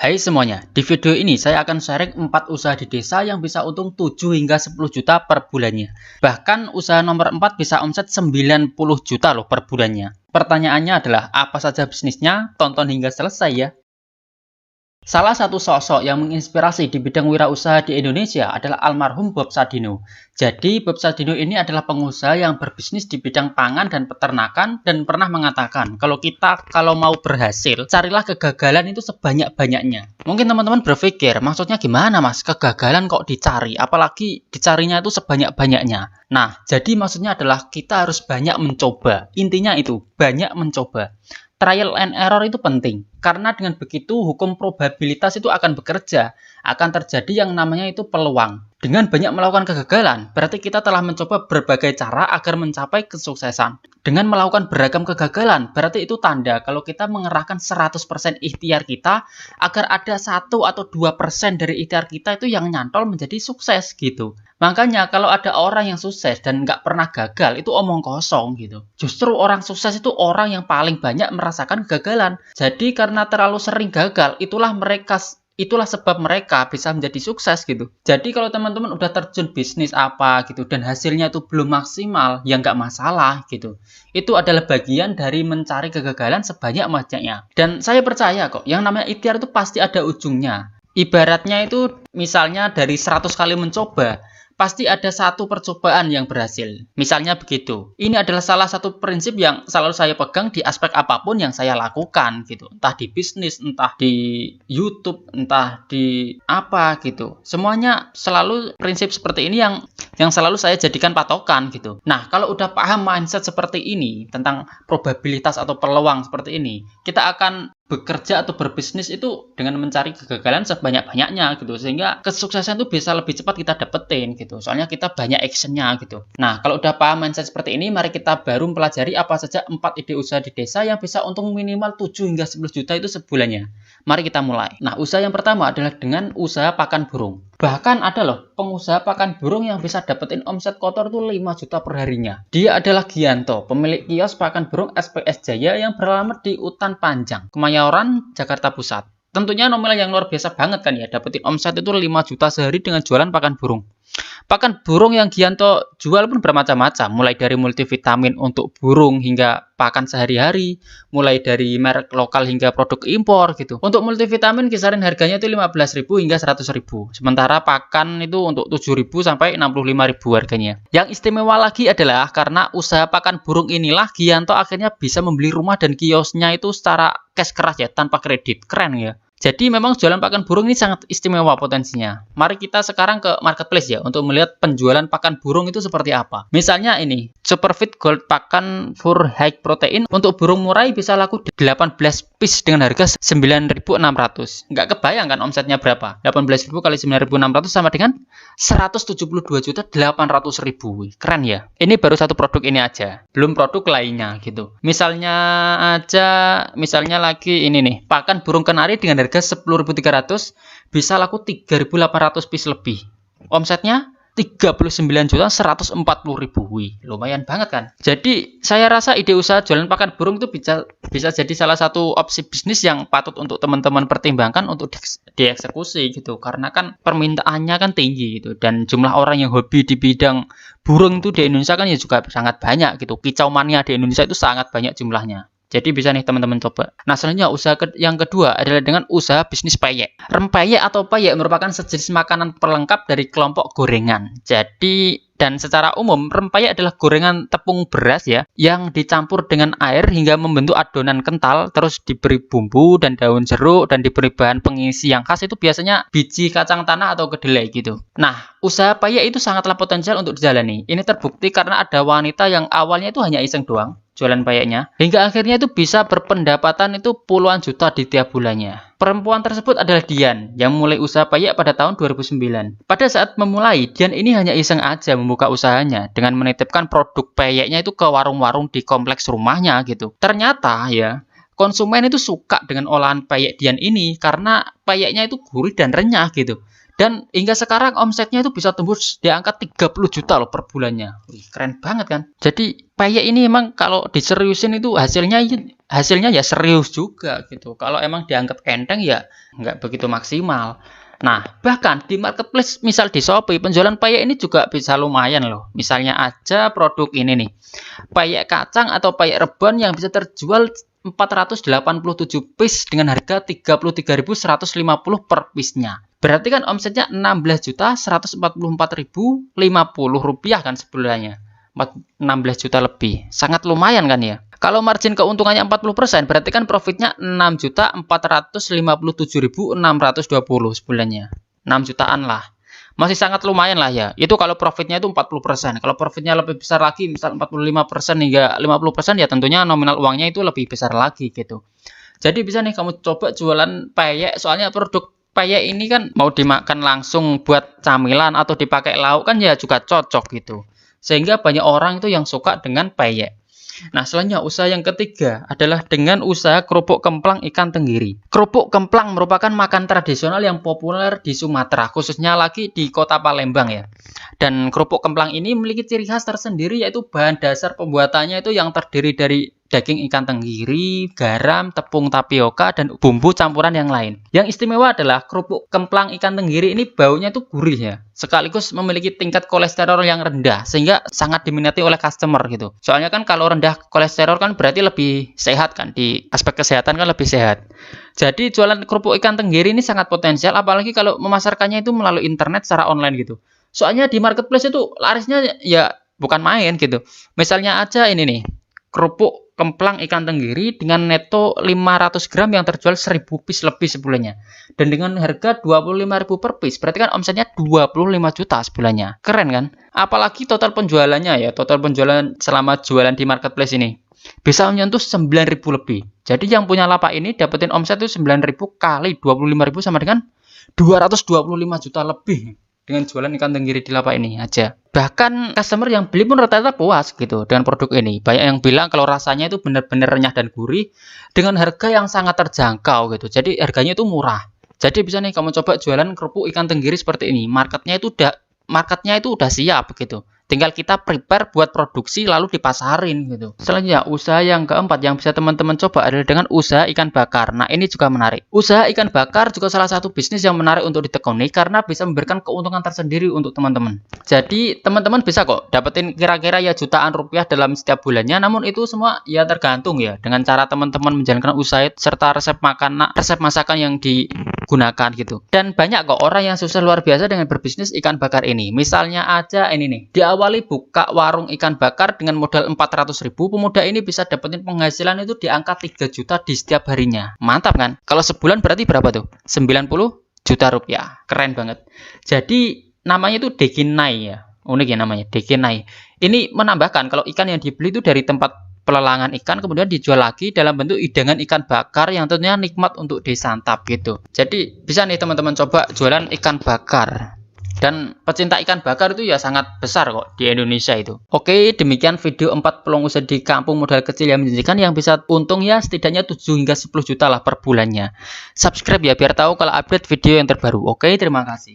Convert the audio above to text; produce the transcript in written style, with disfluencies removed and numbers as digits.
Hai semuanya, di video ini saya akan sharing 4 usaha di desa yang bisa untung 7 hingga 10 juta per bulannya. Bahkan usaha nomor 4 bisa omset 90 juta loh per bulannya. Pertanyaannya adalah apa saja bisnisnya? Tonton hingga selesai ya. Salah satu sosok yang menginspirasi di bidang wirausaha di Indonesia adalah almarhum Bob Sadino. Jadi, Bob Sadino ini adalah pengusaha yang berbisnis di bidang pangan dan peternakan dan pernah mengatakan, kalau mau berhasil, carilah kegagalan itu sebanyak-banyaknya. Mungkin teman-teman berpikir, maksudnya gimana mas? Kegagalan kok dicari, apalagi dicarinya itu sebanyak-banyaknya. Nah, jadi maksudnya adalah kita harus banyak mencoba. Intinya itu, banyak mencoba. Trial and error itu penting, karena dengan begitu hukum probabilitas itu akan bekerja, akan terjadi yang namanya itu peluang. Dengan banyak melakukan kegagalan, berarti kita telah mencoba berbagai cara agar mencapai kesuksesan. Dengan melakukan beragam kegagalan, berarti itu tanda kalau kita mengerahkan 100% ikhtiar kita agar ada 1 atau 2% dari ikhtiar kita itu yang nyantol menjadi sukses gitu. Makanya kalau ada orang yang sukses dan nggak pernah gagal, itu omong kosong gitu. Justru orang sukses itu orang yang paling banyak merasakan kegagalan. Jadi karena terlalu sering gagal, itulah sebab mereka bisa menjadi sukses gitu. Jadi kalau teman-teman udah terjun bisnis apa gitu dan hasilnya itu belum maksimal, ya nggak masalah gitu. Itu adalah bagian dari mencari kegagalan sebanyak-banyaknya. Dan saya percaya kok, yang namanya ikhtiar itu pasti ada ujungnya. Ibaratnya itu misalnya dari 100 kali mencoba, pasti ada satu percobaan yang berhasil. Misalnya begitu. Ini adalah salah satu prinsip yang selalu saya pegang di aspek apapun yang saya lakukan gitu. Entah di bisnis, entah di YouTube, entah di apa gitu. Semuanya selalu prinsip seperti ini yang selalu saya jadikan patokan gitu. Nah, kalau udah paham mindset seperti ini tentang probabilitas atau peluang seperti ini, kita akan bekerja atau berbisnis itu dengan mencari kegagalan sebanyak-banyaknya gitu, sehingga kesuksesan itu bisa lebih cepat kita dapetin gitu, soalnya kita banyak actionnya gitu. Nah, kalau udah paham mindset seperti ini, mari kita baru mempelajari apa saja 4 ide usaha di desa yang bisa untung minimal 7 hingga 10 juta itu sebulannya. Mari kita mulai. Nah, usaha yang pertama adalah dengan usaha pakan burung. Bahkan ada loh pengusaha pakan burung yang bisa dapetin omset kotor tuh 5 juta per harinya. Dia adalah Gianto, pemilik kios pakan burung SPS Jaya yang beralamat di Utan Panjang, Kemayoran, Jakarta Pusat. Tentunya nominal yang luar biasa banget kan ya, dapetin omset itu 5 juta sehari dengan jualan pakan burung. Pakan burung yang Gianto jual pun bermacam-macam, mulai dari multivitamin untuk burung hingga pakan sehari-hari, mulai dari merek lokal hingga produk impor gitu. Untuk multivitamin kisaran harganya itu 15.000 hingga 100.000. Sementara pakan itu untuk 7.000 sampai 65.000 harganya. Yang istimewa lagi adalah karena usaha pakan burung inilah Gianto akhirnya bisa membeli rumah dan kiosnya itu secara cash keras ya, tanpa kredit. Keren ya. Jadi memang jualan pakan burung ini sangat istimewa potensinya. Mari kita sekarang ke marketplace ya untuk melihat penjualan pakan burung itu seperti apa. Misalnya ini, Superfeed Gold pakan fur high protein untuk burung murai bisa laku 18 piece dengan harga 9.600. Nggak kebayang kan omsetnya berapa? 18.000 kali 9.600 sama dengan 172.800.000. Keren ya. Ini baru satu produk ini aja. Belum produk lainnya gitu. Misalnya lagi ini nih, pakan burung kenari dengan harga 10.300 bisa laku 3.800 piece lebih. Omsetnya 39.140.000. Wih, lumayan banget kan? Jadi, saya rasa ide usaha jualan pakan burung itu bisa jadi salah satu opsi bisnis yang patut untuk teman-teman pertimbangkan untuk dieksekusi gitu. Karena kan permintaannya kan tinggi gitu, dan jumlah orang yang hobi di bidang burung itu di Indonesia kan ya juga sangat banyak gitu. Kicau mania di Indonesia itu sangat banyak jumlahnya. Jadi bisa nih teman-teman coba. Nah, selanjutnya usaha yang kedua adalah dengan usaha bisnis peyek. Rempeyek atau peyek merupakan sejenis makanan pelengkap dari kelompok gorengan. Dan secara umum rempeyek adalah gorengan tepung beras ya, yang dicampur dengan air hingga membentuk adonan kental, terus diberi bumbu dan daun jeruk dan diberi bahan pengisi yang khas, itu biasanya biji kacang tanah atau kedelai gitu. Nah, usaha peyek itu sangatlah potensial untuk dijalani. Ini terbukti karena ada wanita yang awalnya itu hanya iseng doang jualan peyeknya, hingga akhirnya itu bisa berpendapatan itu puluhan juta di tiap bulannya. Perempuan tersebut adalah Dian, yang mulai usaha peyek pada tahun 2009. Pada saat memulai, Dian ini hanya iseng aja membuka usahanya dengan menitipkan produk peyeknya itu ke warung-warung di kompleks rumahnya gitu. Ternyata ya, konsumen itu suka dengan olahan peyek Dian ini karena peyeknya itu gurih dan renyah gitu. Dan hingga sekarang omsetnya itu bisa tembus di angka 30 juta loh per bulannya. Wih, keren banget kan. Jadi payek ini emang kalau diseriusin itu hasilnya ya serius juga gitu. Kalau emang dianggap enteng ya nggak begitu maksimal. Nah, bahkan di marketplace misal di Shopee, penjualan payek ini juga bisa lumayan loh. Misalnya aja produk ini nih, payek kacang atau payek rebon yang bisa terjual 487 piece dengan harga 33.150 per piece-nya. Berarti kan omsetnya 16.144.050 rupiah kan sebulannya. 16 juta lebih. Sangat lumayan kan ya. Kalau margin keuntungannya 40%, berarti kan profitnya 6.457.620 sebulannya. 6 jutaan lah. Masih sangat lumayan lah ya. Itu kalau profitnya itu 40%. Kalau profitnya lebih besar lagi, misal 45% hingga 50%, ya tentunya nominal uangnya itu lebih besar lagi gitu. Jadi bisa nih kamu coba jualan payek, soalnya produk payek ini kan mau dimakan langsung buat camilan atau dipakai lauk kan ya juga cocok gitu. Sehingga banyak orang itu yang suka dengan payek. Nah, selanjutnya usaha yang ketiga adalah dengan usaha kerupuk kemplang ikan tenggiri. Kerupuk kemplang merupakan makan tradisional yang populer di Sumatera, khususnya lagi di kota Palembang ya. Dan kerupuk kemplang ini memiliki ciri khas tersendiri, yaitu bahan dasar pembuatannya itu yang terdiri dari daging ikan tenggiri, garam, tepung tapioka, dan bumbu campuran yang lain. Yang istimewa adalah kerupuk kemplang ikan tenggiri ini baunya itu gurih ya, sekaligus memiliki tingkat kolesterol yang rendah, sehingga sangat diminati oleh customer gitu. Soalnya kan kalau rendah kolesterol kan berarti lebih sehat kan, di aspek kesehatan kan lebih sehat. Jadi jualan kerupuk ikan tenggiri ini sangat potensial, apalagi kalau memasarkannya itu melalui internet secara online gitu. Soalnya di marketplace itu larisnya ya bukan main gitu. Misalnya aja ini nih, kerupuk kemplang ikan tenggiri dengan neto 500 gram yang terjual 1000 piece lebih sebulannya. Dan dengan harga 25.000 per piece, berarti kan omsetnya 25 juta sebulannya. Keren kan? Apalagi total penjualannya ya, total penjualan selama jualan di marketplace ini bisa menyentuh 9.000 lebih. Jadi yang punya lapak ini dapetin omset itu 9.000 kali 25.000 sama dengan 225 juta lebih dengan jualan ikan tenggiri di lapak ini aja. Bahkan customer yang beli pun rata-rata puas gitu dengan produk ini. Banyak yang bilang kalau rasanya itu benar-benar renyah dan gurih dengan harga yang sangat terjangkau gitu. Jadi harganya itu murah. Jadi bisa nih kamu coba jualan kerupuk ikan tenggiri seperti ini. Marketnya itu udah siap gitu. Tinggal kita prepare buat produksi lalu dipasarin gitu. Selanjutnya, usaha yang keempat yang bisa teman-teman coba adalah dengan usaha ikan bakar. Nah, ini juga menarik. Usaha ikan bakar juga salah satu bisnis yang menarik untuk ditekuni karena bisa memberikan keuntungan tersendiri untuk teman-teman. Jadi, teman-teman bisa kok dapetin kira-kira ya jutaan rupiah dalam setiap bulannya. Namun itu semua ya tergantung ya dengan cara teman-teman menjalankan usaha serta resep masakan yang digunakan gitu. Dan banyak kok orang yang sukses luar biasa dengan berbisnis ikan bakar ini. Misalnya aja ini nih. Awali buka warung ikan bakar dengan modal 400.000, pemuda ini bisa dapetin penghasilan itu di angka 3 juta di setiap harinya. Mantap kan? Kalau sebulan berarti berapa tuh? 90 juta rupiah. Keren banget. Jadi namanya itu dekinai ya. Unik ya namanya, dekinai. Ini menambahkan kalau ikan yang dibeli itu dari tempat pelelangan ikan kemudian dijual lagi dalam bentuk hidangan ikan bakar yang tentunya nikmat untuk disantap gitu. Jadi bisa nih teman-teman coba jualan ikan bakar. Dan pecinta ikan bakar itu ya sangat besar kok di Indonesia itu. Oke, demikian video 4 peluang usaha di kampung modal kecil yang menjanjikan yang bisa untung ya setidaknya 7 hingga 10 juta lah per bulannya. Subscribe ya biar tahu kalau update video yang terbaru. Oke, terima kasih.